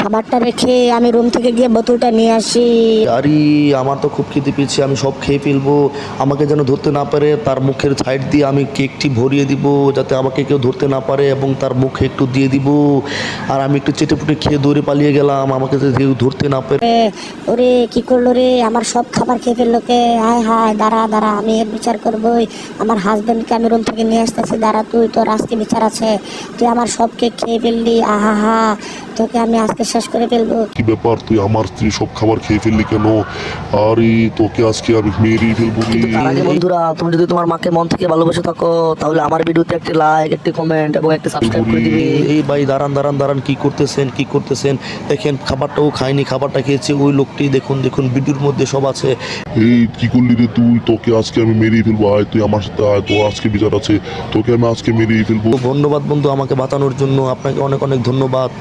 খাবারটা রেখে আমি রুম থেকে গিয়ে বোতলটা নিয়ে আসি। আরে আমার তো খুব খিদে পেয়েছে, আমি সব খেয়ে ফেলবো। আমাকে যেন ধরতে না পারে, তার মুখের সাইড দিয়ে আমি কেকটি ভরিয়ে দিব যাতে আমাকে কেউ ধরতে না পারে, এবং তার মুখে একটু দিয়ে দিব। আর আমি একটু চেটেপুটে খেয়ে দৌড়ে পালিয়ে গেলাম, আমাকে যাতে কেউ ধরতে না পারে। ওরে কি করলো রে, আমার সব খাবার খেয়ে ফেললো কে। হায় হায়, দাঁড়া দাঁড়া, আমি এর বিচার করবোই। আমার হাজবেন্ডকে আমি রুম থেকে নিয়ে আসতেছি, দাঁড়া, তুই তোর আজকে বিচার আছে। তুই আমার সব কেক খেয়ে ফেললি, আহা হা, তোকে আমি আজকে শেষ করে ফেলবো। কি ব্যাপার, তুই আমার স্ত্রী সব খাবার খেয়ে ফেললি কেন? আরে তোকে আজকে আমি মেরেই ফেলবো রে। কিন্তু তার আগে বন্ধুরা, তুমি যদি তোমার মাকে মন থেকে ভালোবেসে থাকো তাহলে আমার ভিডিওতে একটি লাইক, একটি কমেন্ট এবং একটি সাবস্ক্রাইব করে দিবে। এই ভাই দাঁড়ান দাঁড়ান দাঁড়ান, কি করতেছেন? দেখেন খাবারটাও খায়নি, খাবারটা খেয়েছে ওই লোকটি। দেখুন দেখুন, ভিডিওর মধ্যে সব আছে। এই কি করলি রে তুই? তোকে আজকে আমি মেরেই ফেলবো। আয় তুই আমার সাথে আয়, তোর আজকে বিচার আছে। তোকে আমি আজকে মেরেই ফেলবো। ধন্যবাদ বন্ধু আমাকে বাঁচানোর জন্য, আপনাকে অনেক অনেক ধন্যবাদ।